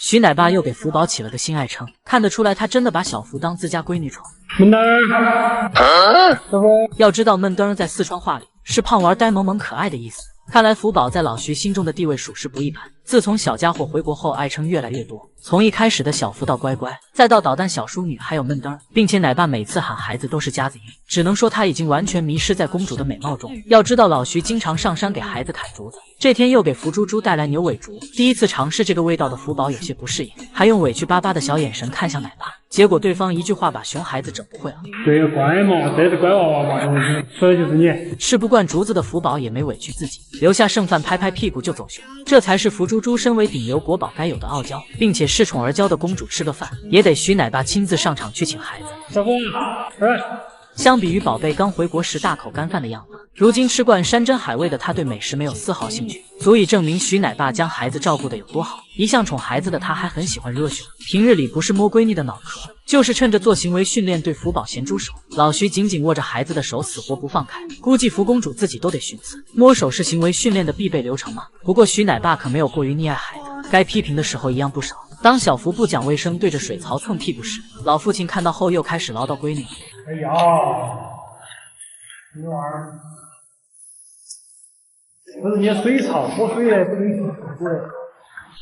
徐奶爸又给福宝起了个新爱称，看得出来他真的把小福当自家闺女宠。闷墩儿，要知道闷墩儿在四川话里是胖玩呆萌萌可爱的意思。看来福宝在老徐心中的地位属实不一般。自从小家伙回国后，爱称越来越多，从一开始的小福到乖乖，再到捣蛋小淑女，还有闷墩儿，并且奶爸每次喊孩子都是夹子音，只能说他已经完全迷失在公主的美貌中。要知道老徐经常上山给孩子砍竹子，这天又给福猪猪带来牛尾竹，第一次尝试这个味道的福宝有些不适应，还用委屈巴巴的小眼神看向奶爸，结果对方一句话把熊孩子整不会了。对，乖嘛，这是乖娃娃嘛，说的就是你。吃不惯竹子的福宝也没委屈自己，留下剩饭拍拍屁股就走熊，这才是福猪猪身为顶流国宝该有的傲娇，并且恃宠而骄的公主吃个饭也得徐奶爸亲自上场去请孩子。小红，相比于宝贝刚回国时大口干饭的样子，如今吃惯山珍海味的他对美食没有丝毫兴趣，足以证明徐奶爸将孩子照顾得有多好。一向宠孩子的他还很喜欢热熊，平日里不是摸闺女的脑壳，就是趁着做行为训练对福宝咸猪手。老徐紧紧握着孩子的手，死活不放开，估计福公主自己都得寻思，摸手是行为训练的必备流程吗？不过徐奶爸可没有过于溺爱孩子，该批评的时候一样不少。当小福不讲卫生对着水槽蹭屁股时，老父亲看到后又开始唠叨闺女。哎呀，你玩儿，不是你水槽喝水的，不能去吐的。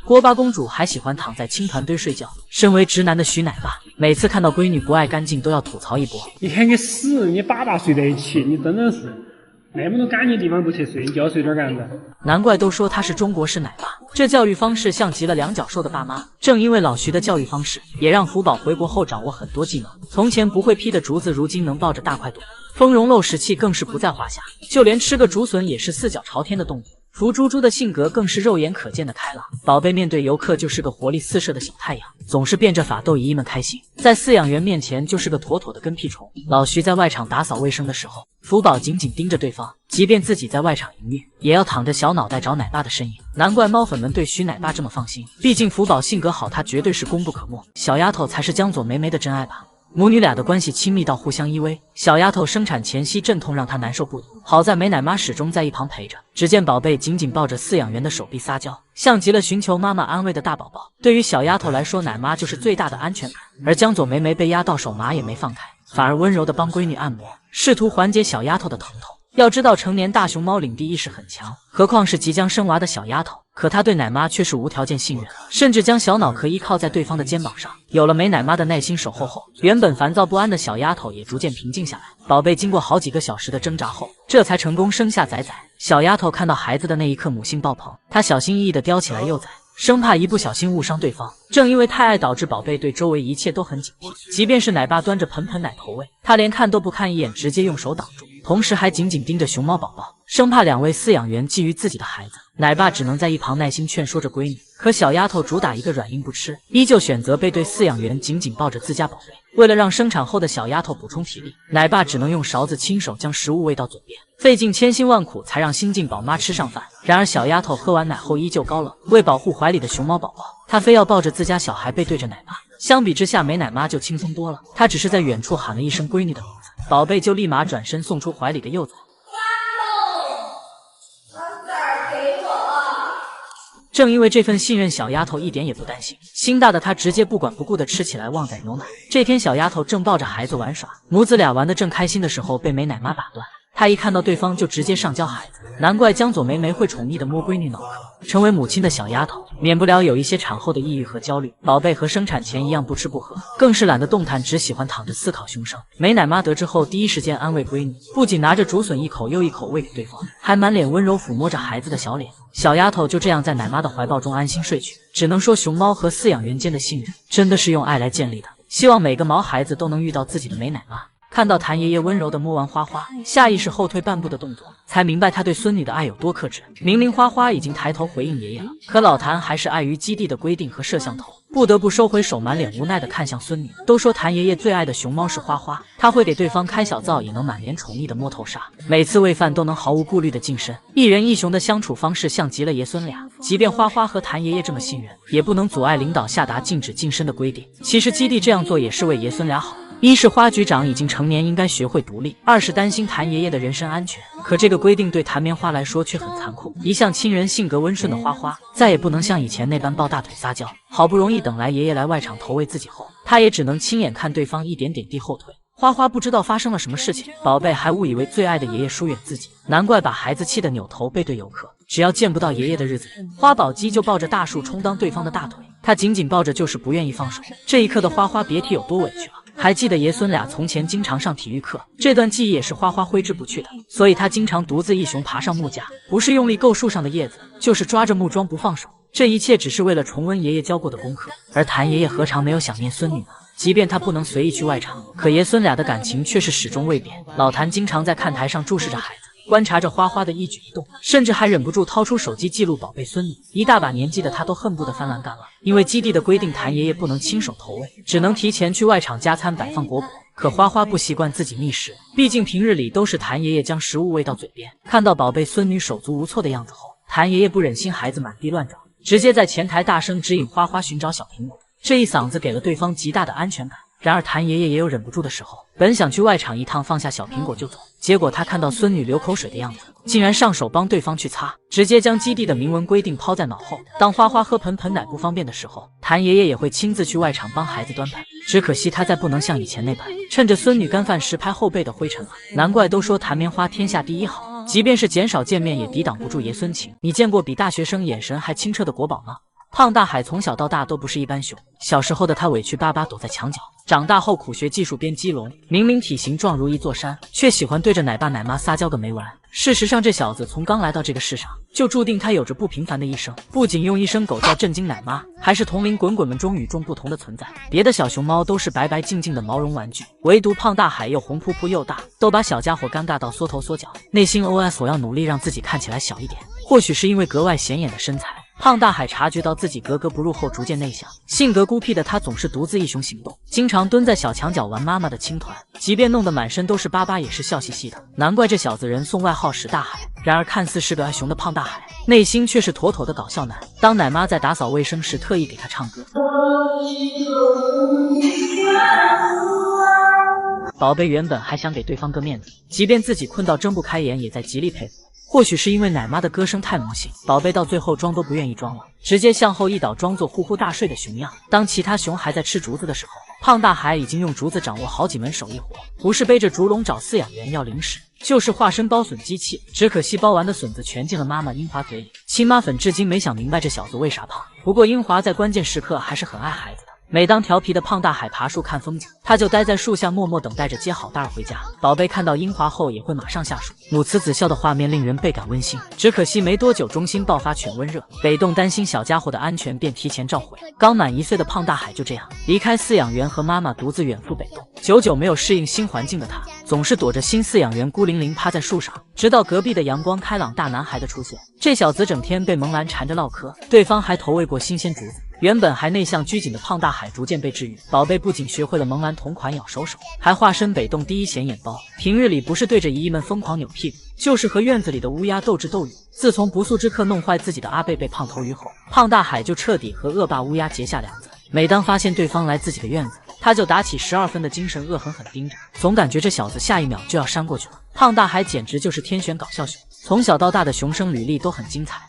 锅巴公主还喜欢躺在青团堆睡觉，身为直男的徐奶爸，每次看到闺女不爱干净都要吐槽一波。你看你死，你爸爸睡在一起，你真的是那么多干净地方不去睡，你就要睡点干的。难怪都说他是中国式奶爸，这教育方式像极了两脚兽的爸妈。正因为老徐的教育方式，也让福宝回国后掌握很多技能，从前不会劈的竹子，如今能抱着大块垛，丰容露齿器更是不在话下，就连吃个竹笋也是四脚朝天的动物。福猪猪的性格更是肉眼可见的开朗，宝贝面对游客就是个活力四射的小太阳，总是变着法逗姨姨们开心，在饲养员面前就是个妥妥的跟屁虫。老徐在外场打扫卫生的时候，福宝紧紧盯着对方，即便自己在外场营业，也要躺着小脑袋找奶爸的身影。难怪猫粉们对徐奶爸这么放心，毕竟福宝性格好，他绝对是功不可没，小丫头才是江左梅梅的真爱吧。母女俩的关系亲密到互相依偎，小丫头生产前夕阵痛让她难受不已，好在美奶妈始终在一旁陪着。只见宝贝紧紧抱着饲养员的手臂撒娇，像极了寻求妈妈安慰的大宝宝。对于小丫头来说，奶妈就是最大的安全感。而江左梅梅被压到手麻也没放开，反而温柔地帮闺女按摩，试图缓解小丫头的疼痛。要知道成年大熊猫领地意识很强，何况是即将生娃的小丫头，可她对奶妈却是无条件信任，甚至将小脑壳依靠在对方的肩膀上。有了美奶妈的耐心守候后，原本烦躁不安的小丫头也逐渐平静下来。宝贝经过好几个小时的挣扎后，这才成功生下崽崽。小丫头看到孩子的那一刻，母性爆棚，她小心翼翼地叼起来幼崽，生怕一不小心误伤对方。正因为太爱，导致宝贝对周围一切都很警惕，即便是奶爸端着盆盆奶头喂，她连看都不看一眼，直接用手挡住，同时还紧紧盯着熊猫宝宝，生怕两位饲养员觊觎自己的孩子。奶爸只能在一旁耐心劝说着闺女，可小丫头主打一个软硬不吃，依旧选择背对饲养员紧紧抱着自家宝贝。为了让生产后的小丫头补充体力，奶爸只能用勺子亲手将食物喂到嘴边，费尽千辛万苦才让新晋宝妈吃上饭。然而小丫头喝完奶后依旧高冷，为保护怀里的熊猫宝宝，她非要抱着自家小孩背对着奶爸。相比之下，美奶妈就轻松多了，她只是在远处喊了一声闺女的名字，宝贝就立马转身送出怀里的幼崽。正因为这份信任，小丫头一点也不担心，心大的她直接不管不顾地吃起来旺仔牛奶。这天小丫头正抱着孩子玩耍，母子俩玩得正开心的时候，被美奶妈打断。她一看到对方就直接上交孩子，难怪江左梅梅会宠溺地摸闺女脑壳。成为母亲的小丫头，免不了有一些产后的抑郁和焦虑。宝贝和生产前一样不吃不喝，更是懒得动弹，只喜欢躺着思考凶生。美奶妈得知后，第一时间安慰闺女，不仅拿着竹笋一口又一口喂给对方，还满脸温柔抚摸着孩子的小脸。小丫头就这样在奶妈的怀抱中安心睡去。只能说熊猫和饲养员间的信任真的是用爱来建立的。希望每个毛孩子都能遇到自己的美奶妈。看到谭爷爷温柔地摸完花花，下意识后退半步的动作，才明白他对孙女的爱有多克制。明明花花已经抬头回应爷爷了，可老谭还是碍于基地的规定和摄像头，不得不收回手，满脸无奈地看向孙女。都说谭爷爷最爱的熊猫是花花，他会给对方开小灶，也能满脸宠溺的摸头杀，每次喂饭都能毫无顾虑地近身。一人一熊的相处方式像极了爷孙俩。即便花花和谭爷爷这么信任，也不能阻碍领导下达禁止近身的规定。其实基地这样做也是为爷孙俩好。一是花局长已经成年，应该学会独立；二是担心谭爷爷的人身安全。可这个规定对谭棉花来说却很残酷。一向亲人、性格温顺的花花，再也不能像以前那般抱大腿撒娇。好不容易等来爷爷来外场投喂自己后，他也只能亲眼看对方一点点地后退。花花不知道发生了什么事情，宝贝还误以为最爱的爷爷疏远自己，难怪把孩子气得扭头背对游客。只要见不到爷爷的日子里，花宝鸡就抱着大树充当对方的大腿，他紧紧抱着，就是不愿意放手。这一刻的花花别提有多委屈了。还记得爷孙俩从前经常上体育课，这段记忆也是花花挥之不去的，所以他经常独自一熊爬上木架，不是用力够树上的叶子，就是抓着木桩不放手。这一切只是为了重温爷爷教过的功课。而谭爷爷何尝没有想念孙女呢？即便他不能随意去外场，可爷孙俩的感情却是始终未变。老谭经常在看台上注视着孩子，观察着花花的一举一动，甚至还忍不住掏出手机记录宝贝孙女。一大把年纪的他都恨不得翻栏杆了。因为基地的规定，谭爷爷不能亲手投喂，只能提前去外场加餐摆放果脯。可花花不习惯自己觅食，毕竟平日里都是谭爷爷将食物喂到嘴边。看到宝贝孙女手足无措的样子后，谭爷爷不忍心孩子满地乱找，直接在前台大声指引花花寻找小苹果。这一嗓子给了对方极大的安全感。然而谭爷爷也有忍不住的时候，本想去外场一趟放下小苹果就走，结果他看到孙女流口水的样子，竟然上手帮对方去擦，直接将基地的明文规定抛在脑后。当花花喝盆奶不方便的时候，谭爷爷也会亲自去外场帮孩子端盆。只可惜他再不能像以前那般趁着孙女干饭时拍后背的灰尘了。难怪都说谭棉花天下第一好，即便是减少见面也抵挡不住爷孙情。你见过比大学生眼神还清澈的国宝吗？胖大海从小到大都不是一般熊，小时候的他委屈巴巴躲在墙角，长大后苦学技术编鸡笼，明明体型壮如一座山，却喜欢对着奶爸奶妈撒娇个没完。事实上，这小子从刚来到这个世上，就注定他有着不平凡的一生，不仅用一声狗叫震惊奶妈，还是同龄滚滚们中与众不同的存在。别的小熊猫都是白白净净的毛绒玩具，唯独胖大海又红扑扑又大，都把小家伙尴尬到缩头缩脚，内心 OS 我要努力让自己看起来小一点。或许是因为格外显眼的身材，胖大海察觉到自己格格不入后逐渐内向，性格孤僻的他总是独自一熊行动，经常蹲在小墙角玩妈妈的青团，即便弄得满身都是疤疤也是笑嘻嘻的。难怪这小子人送外号史大海。然而看似是个爱熊的胖大海，内心却是妥妥的搞笑男。当奶妈在打扫卫生时特意给他唱歌，宝贝原本还想给对方个面子，即便自己困到睁不开眼也在极力配合。或许是因为奶妈的歌声太魔性，宝贝到最后装都不愿意装了，直接向后一倒，装作呼呼大睡的熊样。当其他熊还在吃竹子的时候，胖大海已经用竹子掌握好几门手艺活，不是背着竹笼找饲养员要零食，就是化身包笋机器。只可惜包完的笋子全进了妈妈英华嘴里。亲妈粉至今没想明白这小子为啥胖，不过英华在关键时刻还是很爱孩子的。每当调皮的胖大海爬树看风景，他就待在树下默默等待着接好袋回家。宝贝看到英华后也会马上下树，母慈子孝的画面令人倍感温馨。只可惜没多久，中心爆发犬瘟热，北洞担心小家伙的安全，便提前召回。刚满1岁的胖大海就这样离开饲养员和妈妈，独自远赴北洞。久久没有适应新环境的他，总是躲着新饲养员孤零零趴在树上，直到隔壁的阳光开朗大男孩的出现。这小子整天被萌兰缠着唠嗑，对方还投喂过新鲜竹子。原本还内向拘谨的胖大海逐渐被治愈，宝贝不仅学会了萌兰同款咬手手，还化身北洞第一显眼包。平日里不是对着姨姨们疯狂扭屁股，就是和院子里的乌鸦斗智斗勇。自从不速之客弄坏自己的阿贝被胖头鱼后，胖大海就彻底和恶霸乌鸦结下梁子。每当发现对方来自己的院子，他就打起12分的精神，恶狠狠盯着，总感觉这小子下一秒就要扇过去了。胖大海简直就是天选搞笑熊，从小到大的熊生履历都很精彩。